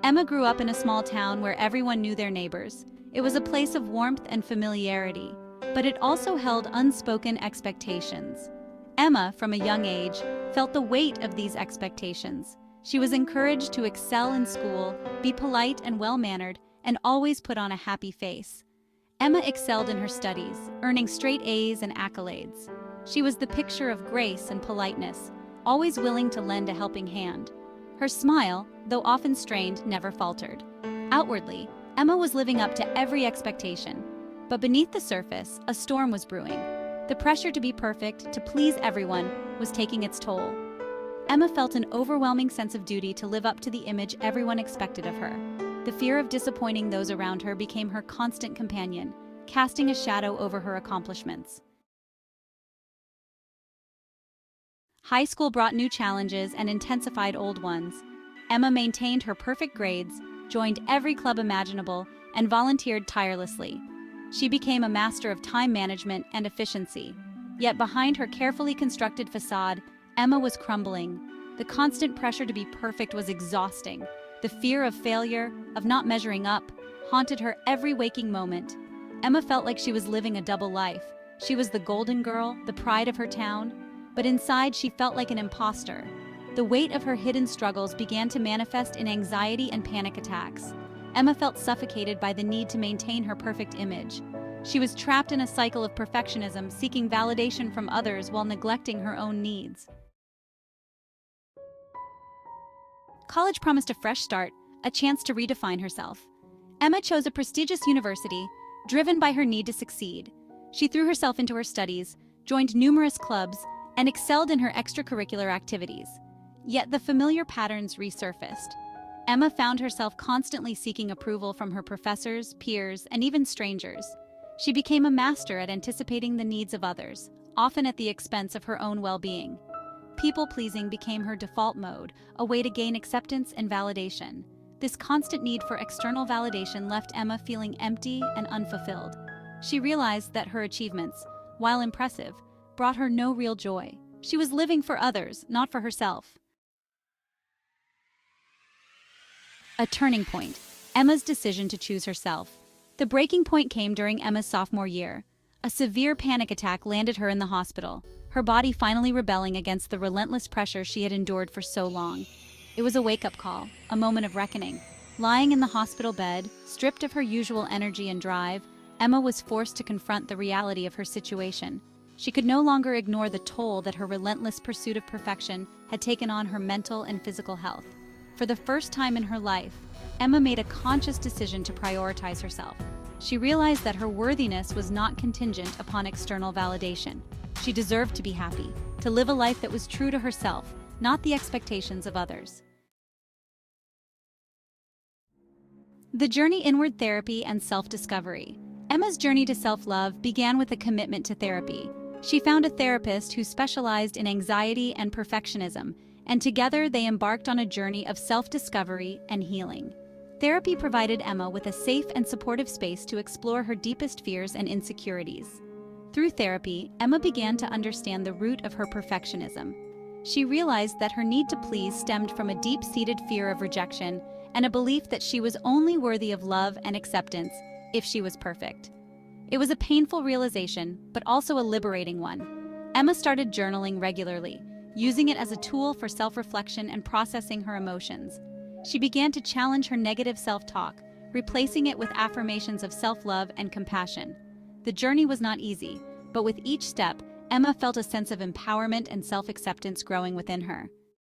Emma grew up in a small town where everyone knew their neighbors. It was a place of warmth and familiarity, but it also held unspoken expectations. Emma, from a young age, felt the weight of these expectations. She was encouraged to excel in school, be polite and well-mannered, and always put on a happy face. Emma excelled in her studies, earning straight A's and accolades. She was the picture of grace and politeness, always willing to lend a helping hand. Her smile, though often strained, never faltered. Outwardly, Emma was living up to every expectation. But beneath the surface, a storm was brewing. The pressure to be perfect, to please everyone, was taking its toll. Emma felt an overwhelming sense of duty to live up to the image everyone expected of her. The fear of disappointing those around her became her constant companion, casting a shadow over her accomplishments. High school brought new challenges and intensified old ones. Emma maintained her perfect grades, joined every club imaginable, and volunteered tirelessly. She became a master of time management and efficiency. Yet behind her carefully constructed facade, Emma was crumbling. The constant pressure to be perfect was exhausting. The fear of failure, of not measuring up, haunted her every waking moment. Emma felt like she was living a double life. She was the golden girl, the pride of her town, but inside she felt like an imposter. The weight of her hidden struggles began to manifest in anxiety and panic attacks. Emma felt suffocated by the need to maintain her perfect image. She was trapped in a cycle of perfectionism, seeking validation from others while neglecting her own needs. College promised a fresh start, a chance to redefine herself. Emma chose a prestigious university, driven by her need to succeed. She threw herself into her studies, joined numerous clubs, and excelled in her extracurricular activities. Yet the familiar patterns resurfaced. Emma found herself constantly seeking approval from her professors, peers, and even strangers. She became a master at anticipating the needs of others, often at the expense of her own well-being. People-pleasing became her default mode, a way to gain acceptance and validation. This constant need for external validation left Emma feeling empty and unfulfilled. She realized that her achievements, while impressive, brought her no real joy. She was living for others, not for herself. A turning point, Emma's decision to choose herself. The breaking point came during Emma's sophomore year. A severe panic attack landed her in the hospital, her body finally rebelling against the relentless pressure she had endured for so long. It was a wake-up call, a moment of reckoning. Lying in the hospital bed, stripped of her usual energy and drive, Emma was forced to confront the reality of her situation. She could no longer ignore the toll that her relentless pursuit of perfection had taken on her mental and physical health. For the first time in her life, Emma made a conscious decision to prioritize herself. She realized that her worthiness was not contingent upon external validation. She deserved to be happy, to live a life that was true to herself, not the expectations of others. The journey inward: therapy and self-discovery. Emma's journey to self-love began with a commitment to therapy. She found a therapist who specialized in anxiety and perfectionism, and together they embarked on a journey of self-discovery and healing. Therapy provided Emma with a safe and supportive space to explore her deepest fears and insecurities. Through therapy, Emma began to understand the root of her perfectionism. She realized that her need to please stemmed from a deep-seated fear of rejection and a belief that she was only worthy of love and acceptance if she was perfect. It was a painful realization, but also a liberating one. Emma started journaling regularly, using it as a tool for self-reflection and processing her emotions. She began to challenge her negative self-talk, replacing it with affirmations of self-love and compassion. The journey was not easy, but with each step, Emma felt a sense of empowerment and self-acceptance growing within her.